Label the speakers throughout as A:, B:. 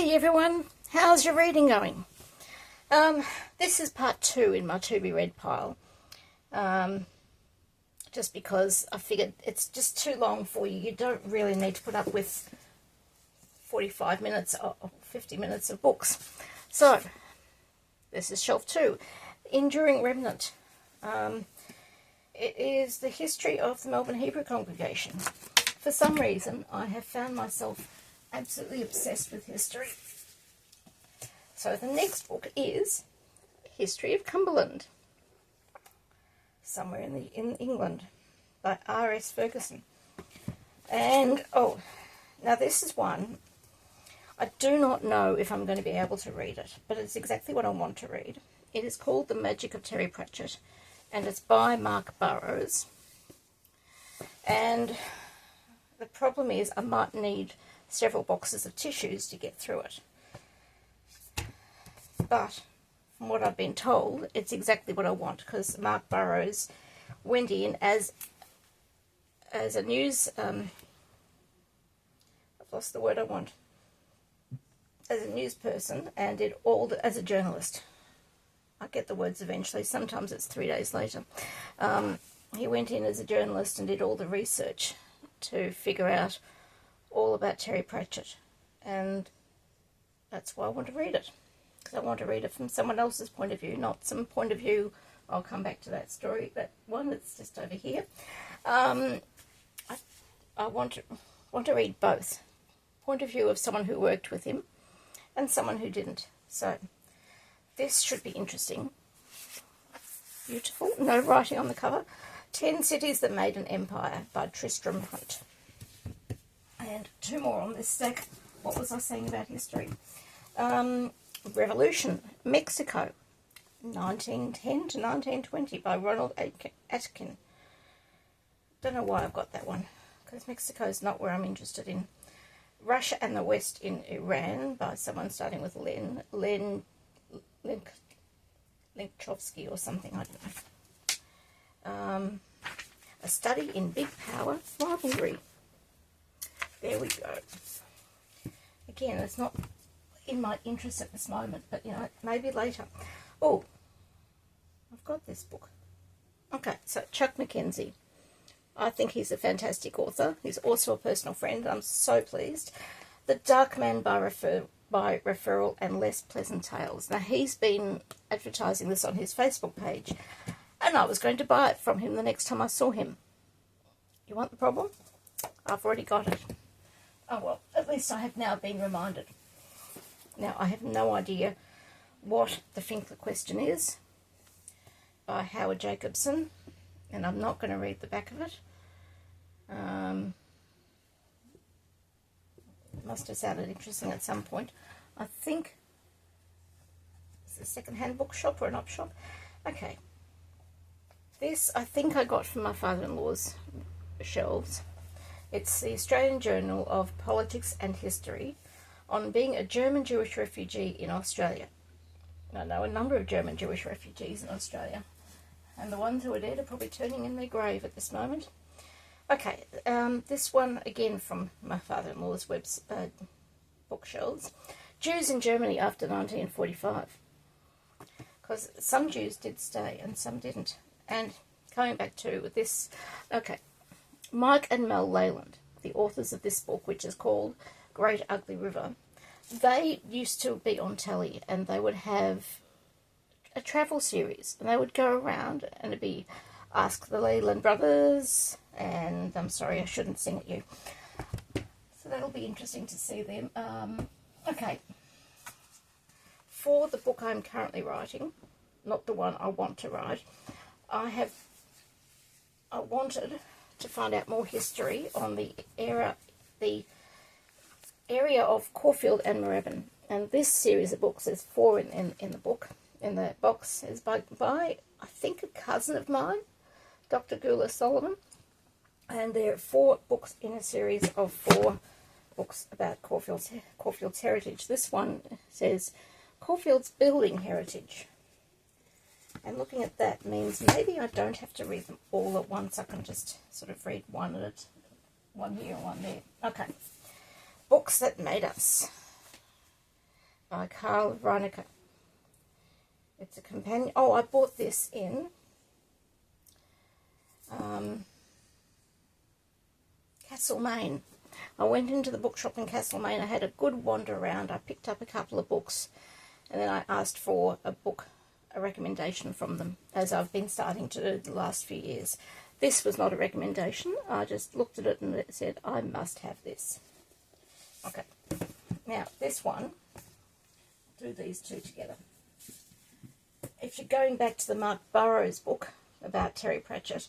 A: Hey everyone, how's your reading going? This is part 2 in my to be read pile. Just because I figured it's just too long for you. You don't really need to put up with 45 minutes or 50 minutes of books. So, this is shelf 2, Enduring Remnant. It is the history of the Melbourne Hebrew congregation. For some reason, I have found myself absolutely obsessed with history. So the next book is History of Cumberland, somewhere in England, by R.S. Ferguson. And, now this is one, I do not know if I'm going to be able to read it, but it's exactly what I want to read. It is called The Magic of Terry Pratchett, and it's by Mark Burrows. And the problem is I might need several boxes of tissues to get through it. But from what I've been told, it's exactly what I want, because Mark Burrows went in as a news, I've lost the word I want, as a news person, and did all as a journalist. I get the words eventually, sometimes it's 3 days later. He went in as a journalist and did all the research to figure out all about Terry Pratchett, and that's why I want to read it, because I want to read it from someone else's point of view, not some point of view. I'll come back to that story, that one that's just over here. I want to read both, point of view of someone who worked with him and someone who didn't. So this should be interesting. Beautiful, no writing on the cover. 10 Cities That Made an Empire by Tristram Hunt. And 2 more on this stack. What was I saying about history? Revolution, Mexico, 1910 to 1920 by Ronald Atkin. Don't know why I've got that one, because Mexico is not where I'm interested in. Russia and the West in Iran by someone starting with Lenchovsky or something, I don't know. A Study in Big Power Rivalry. There we go. Again, it's not in my interest at this moment, but, you know, maybe later. Oh, I've got this book. Okay, so Chuck Mackenzie. I think he's a fantastic author. He's also a personal friend. I'm so pleased. The Dark Man by Referral and Less Pleasant Tales. Now, he's been advertising this on his Facebook page, and I was going to buy it from him the next time I saw him. You want the problem? I've already got it. Oh, well, at least I have now been reminded. Now, I have no idea what The Finkler Question is by Howard Jacobson, and I'm not going to read the back of it. It must have sounded interesting at some point. I think it's a second-hand bookshop or an op shop. Okay. This, I think I got from my father-in-law's shelves. It's the Australian Journal of Politics and History on being a German Jewish refugee in Australia. I know a number of German Jewish refugees in Australia, and the ones who are dead are probably turning in their grave at this moment. Okay, this one again from my father-in-law's bookshelves. Jews in Germany after 1945. Because some Jews did stay and some didn't. And coming back to this, okay, Mike and Mel Leyland, the authors of this book, which is called Great Ugly River, they used to be on telly, and they would have a travel series, and they would go around, and it'd be Ask the Leyland Brothers, and I'm sorry, I shouldn't sing at you. So that'll be interesting to see them. Okay. For the book I'm currently writing, not the one I want to write, I wanted to find out more history on the area of Caulfield and Moorabbin. And this series of books, there's 4 in the book, in the box, is by I think a cousin of mine, Dr. Gula Solomon. And there are 4 books in a series of 4 books about Caulfield's heritage. This one says Caulfield's building heritage. And looking at that means maybe I don't have to read them all at once. I can just sort of read one here and one there. Okay. Books that made us. by Karl Reinecke. It's a companion. Oh, I bought this in Castlemaine. I went into the bookshop in Castlemaine. I had a good wander around. I picked up a couple of books, and then I asked for a recommendation from them, as I've been starting to do the last few years. This was not a recommendation. I just looked at it and it said, I must have this. Okay. Now, this one, do these two together. If you're going back to the Mark Burrows book about Terry Pratchett,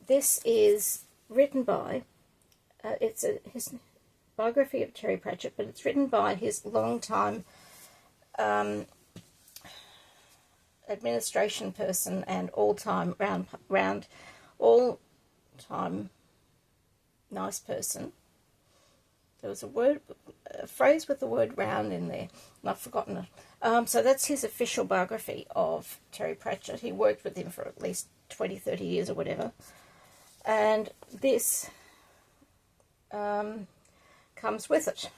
A: this is written by, it's his biography of Terry Pratchett, but it's written by his long-time administration person and all-time all-time nice person. There was a phrase with the word round in there, and I've forgotten it. So that's his official biography of Terry Pratchett. He worked with him for at least 20, 30 years or whatever. And this comes with it.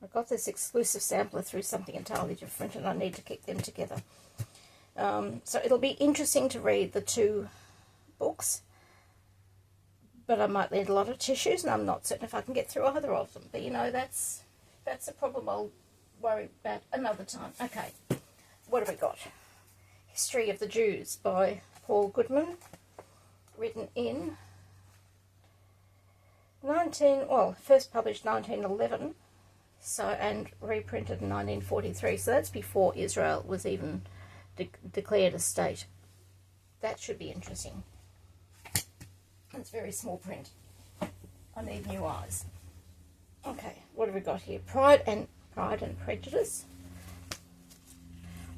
A: I got this exclusive sampler through something entirely different, and I need to keep them together. So it'll be interesting to read the two books, but I might need a lot of tissues, and I'm not certain if I can get through either of them. But, you know, that's a problem I'll worry about another time. Okay, what have we got? History of the Jews by Paul Goodman, written in first published 1911, and reprinted in 1943. So that's before Israel was even declared a state. That should be interesting. It's very small print. I need new eyes. Okay, what have we got here? Pride and Prejudice.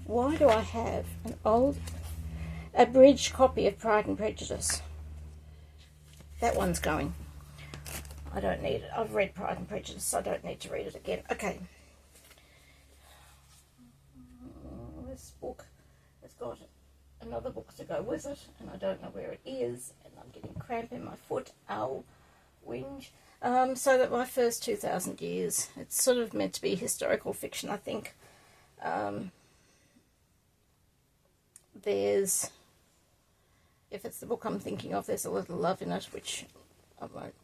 A: Why do I have an old abridged copy of Pride and Prejudice? That one's going. I don't need it. I've read Pride and Prejudice, so I don't need to read it again. Okay. This book has got another book to go with it, and I don't know where it is, and I'm getting cramp in my foot. Ow, whinge. So that my first 2,000 years, it's sort of meant to be historical fiction, I think. There's, if it's the book I'm thinking of, there's a little love in it, which I won't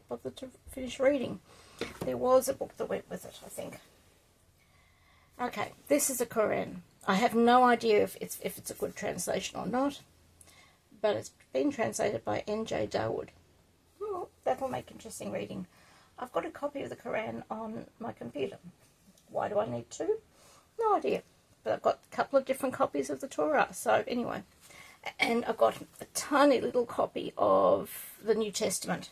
A: bother to finish reading. There was a book that went with it, I think. Okay, this is a Quran. I have no idea if it's a good translation or not, but it's been translated by N.J. Dawood. Oh, that'll make interesting reading. I've got a copy of the Quran on my computer. Why do I need two? No idea. But I've got a couple of different copies of the Torah. So anyway, and I've got a tiny little copy of the New Testament.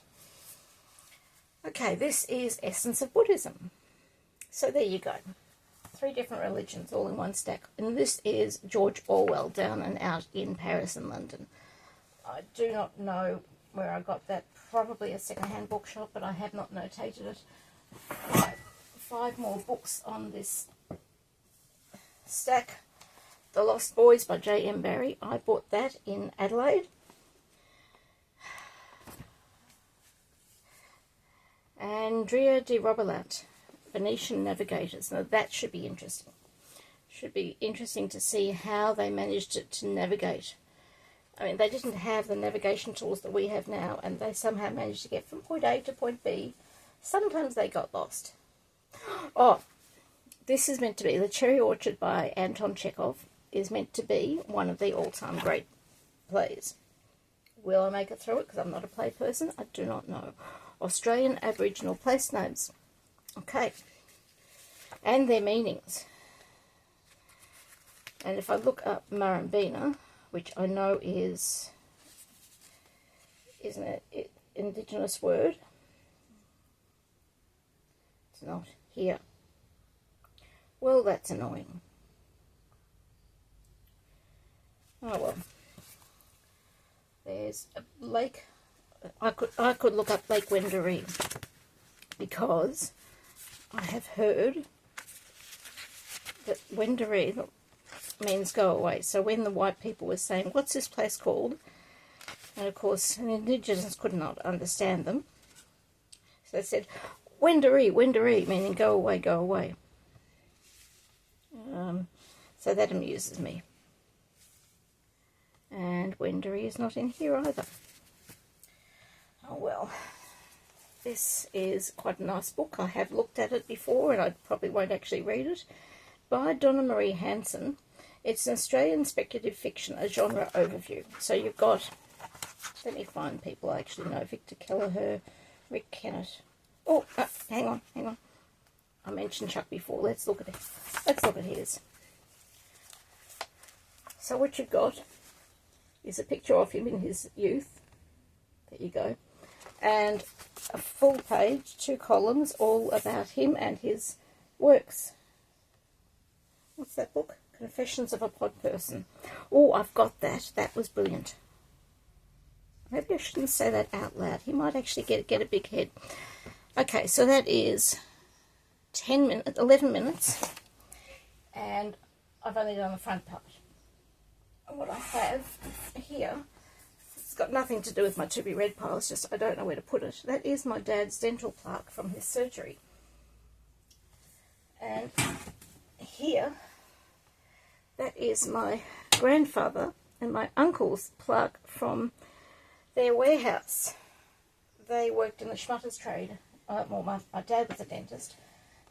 A: Okay, this is Essence of Buddhism. So there you go. 3 different religions all in one stack. And this is George Orwell, Down and Out in Paris and London. I do not know where I got that. Probably a second-hand bookshop, but I have not notated it. 5 more books on this stack. The Lost Boys by J.M. Barrie. I bought that in Adelaide. Andrea de Robilat, Venetian Navigators. Now that should be interesting. Should be interesting to see how they managed to navigate. I mean, they didn't have the navigation tools that we have now, and they somehow managed to get from point A to point B. Sometimes they got lost. Oh, this is meant to be, The Cherry Orchard by Anton Chekhov is meant to be one of the all-time great plays. Will I make it through it? Because I'm not a play person. I do not know. Australian Aboriginal place names. Okay. And their meanings. And if I look up Murrumbina, which I know is, isn't it, Indigenous word? It's not here. Well, that's annoying. Oh well. There's a lake. I could look up Lake Wendouree, because I have heard that Wendouree means go away. So when the white people were saying, what's this place called? And of course, the Indigenous could not understand them. So they said, Wendouree, meaning go away, go away. So that amuses me. And Wendouree is not in here either. Oh well. This is quite a nice book. I have looked at it before and I probably won't actually read it. By Donna Marie Hanson. It's an Australian speculative fiction, a genre overview. So you've got, let me find people I actually know. Victor Kelleher, Rick Kennett. Oh, hang on. I mentioned Chuck before. Let's look at it. Let's look at his. So what you've got is a picture of him in his youth. There you go. And a full page, 2 columns, all about him and his works. What's that book? Confessions of a Pod Person. Oh, I've got that. That was brilliant. Maybe I shouldn't say that out loud. He might actually get a big head. Okay, so that is 11 minutes. And I've only done the front part. And what I have here, it's got nothing to do with my to be read pile. It's just I don't know where to put it. That is my dad's dental plaque from his surgery. And here, that is my grandfather and my uncle's plaque from their warehouse. They worked in the schmutters trade. Well, my dad was a dentist,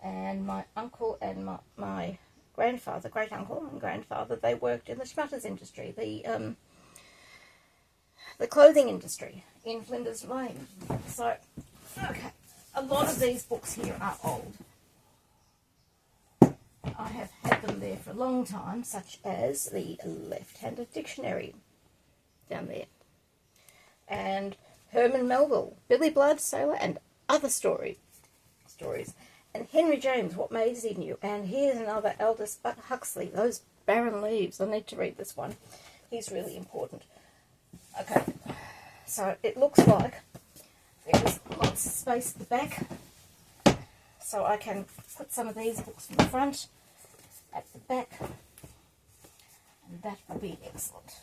A: and my uncle and my grandfather, great uncle and grandfather, they worked in the schmutters industry, the clothing industry in Flinders Lane. So, okay, a lot of these books here are old. I have had them there for a long time, such as the Left-Handed Dictionary down there. And Herman Melville, Billy Blood, Sailor, and Other Stories. And Henry James, What Maisie Knew. And here's another Aldous Huxley, Those Barren Leaves. I need to read this one. He's really important. Okay, so it looks like there's lots of space at the back. So I can put some of these books in the front, at the back, and that will be excellent.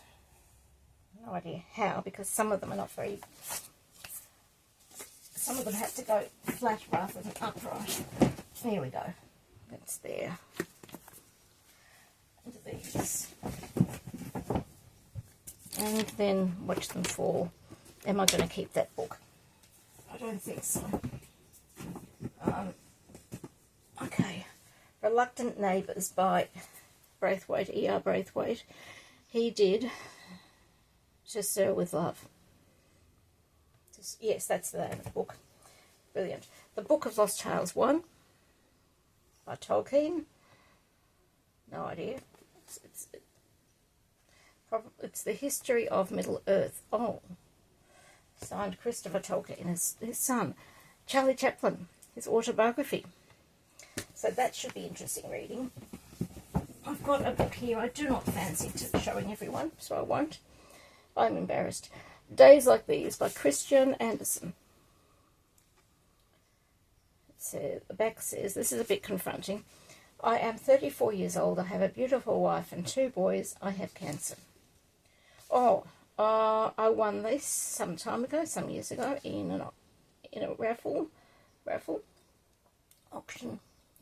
A: No idea how, because some of them are not very, some of them have to go flat rather than upright. There we go. That's there. And these. And then watch them fall. Am I going to keep that book? I don't think so. Okay. Reluctant Neighbours by Braithwaite, E.R. Braithwaite. He did To Sir with Love. Yes, that's the name of the book. Brilliant. The Book of Lost Tales 1 by Tolkien. No idea. It's the history of Middle Earth. Oh. Signed Christopher Tolkien, his son. Charlie Chaplin, his autobiography. So that should be interesting reading. I've got a book here I do not fancy showing everyone, so I won't. I'm embarrassed. Days Like These by Christian Andersen. The back says, this is a bit confronting. I am 34 years old. I have a beautiful wife and 2 boys. I have cancer. Oh, I won this some time ago, some years ago, in a raffle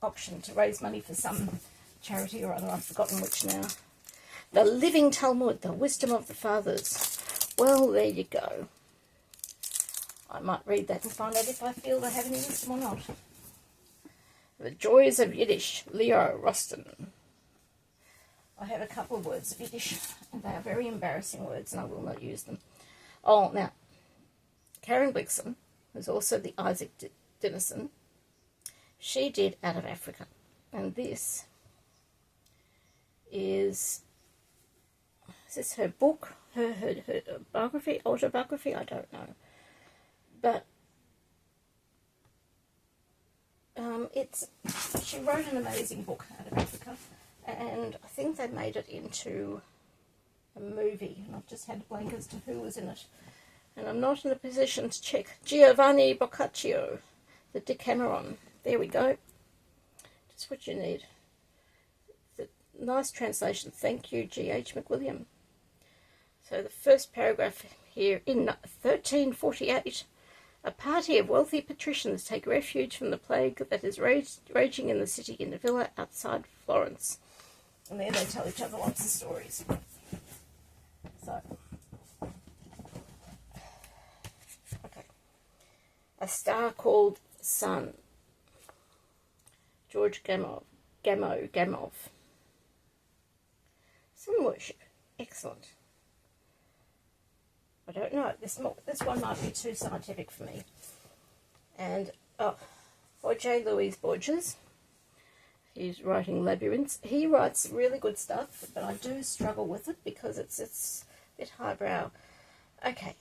A: auction to raise money for some charity or other. I've forgotten which now. The Living Talmud, the Wisdom of the Fathers. Well, there you go. I might read that and find out if I feel I have any wisdom or not. The Joys of Yiddish, Leo Rustin. I have a couple of words of Yiddish, and they are very embarrassing words, and I will not use them. Oh, now, Karen Blixen, who's also the Isaac Dinesen, she did Out of Africa. And this is this her book, her biography, autobiography? I don't know. But she wrote an amazing book, Out of Africa, and I think they made it into a movie, and I've just had a blank as to who was in it. And I'm not in a position to check. Giovanni Boccaccio, the Decameron. There we go. Just what you need. The nice translation. Thank you, G.H. McWilliam. So the first paragraph here, in 1348, A party of wealthy patricians take refuge from the plague that is raging in the city in a villa outside Florence. And there they tell each other lots of stories. So, okay. A Star Called Sun. George Gamow. Sun worship. Excellent. I don't know. This one might be too scientific for me. And for J. Louis Borges, he's writing Labyrinths. He writes really good stuff, but I do struggle with it because it's a bit highbrow. Okay,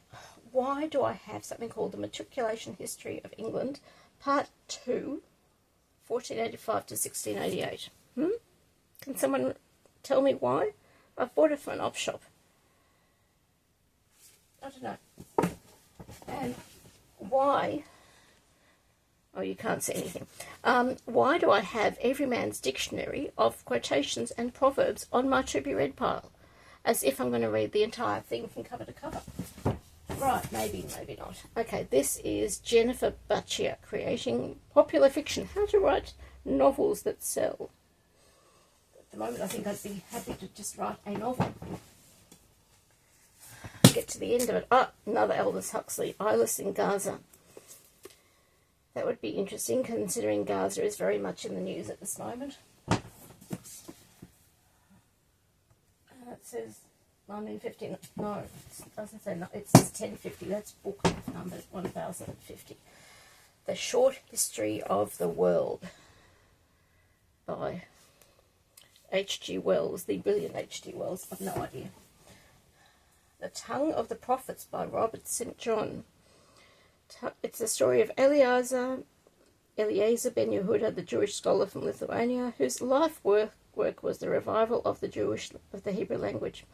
A: why do I have something called The Matriculation History of England, Part 2, 1485 to 1688? Can someone tell me why? I've bought it from an op shop. I don't know. And why... Oh, you can't see anything. Why do I have Every Man's Dictionary of Quotations and Proverbs on my To Be Read pile? As if I'm going to read the entire thing from cover to cover. Right, maybe, maybe not. Okay, this is Jennifer Baccia, Creating Popular Fiction. How to Write Novels That Sell. At the moment, I think I'd be happy to just write a novel. Get to the end of it. Oh, another Aldous Huxley, Eyeless in Gaza. That would be interesting, considering Gaza is very much in the news at this moment. It says 1950. No, it doesn't say. No, it says 1050. That's book number 1050. The Short History of the World by H.G. Wells, the brilliant H.G. Wells. I've no idea. The Tongue of the Prophets by Robert St. John. It's the story of Eliezer ben Yehuda, the Jewish scholar from Lithuania, whose life work was the revival of the Hebrew language.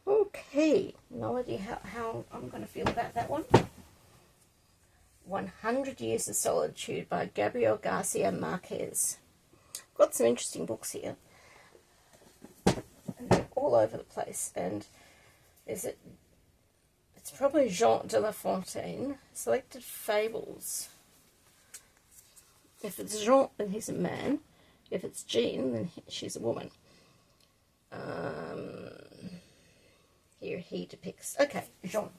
A: Okay, no idea how I'm going to feel about that one. 100 Years of Solitude by Gabriel Garcia Marquez. Got some interesting books here. And they're all over the place. And it's probably Jean de La Fontaine, Selected Fables. If it's Jean, then he's a man. If it's Jean, then she's a woman. Here he depicts... Okay, Jean.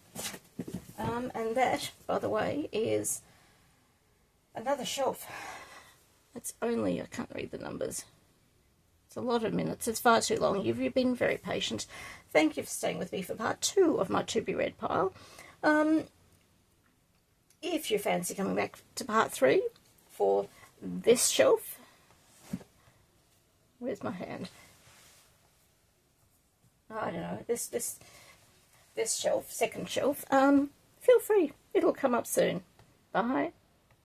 A: And that, by the way, is another shelf. It's only... I can't read the numbers. It's a lot of minutes. It's far too long. You've been very patient. Thank you for staying with me for part 2 of my To Be Read pile. If you fancy coming back to part 3 for this shelf, where's my hand? I don't know. This shelf, second shelf. Feel free. It'll come up soon. Bye.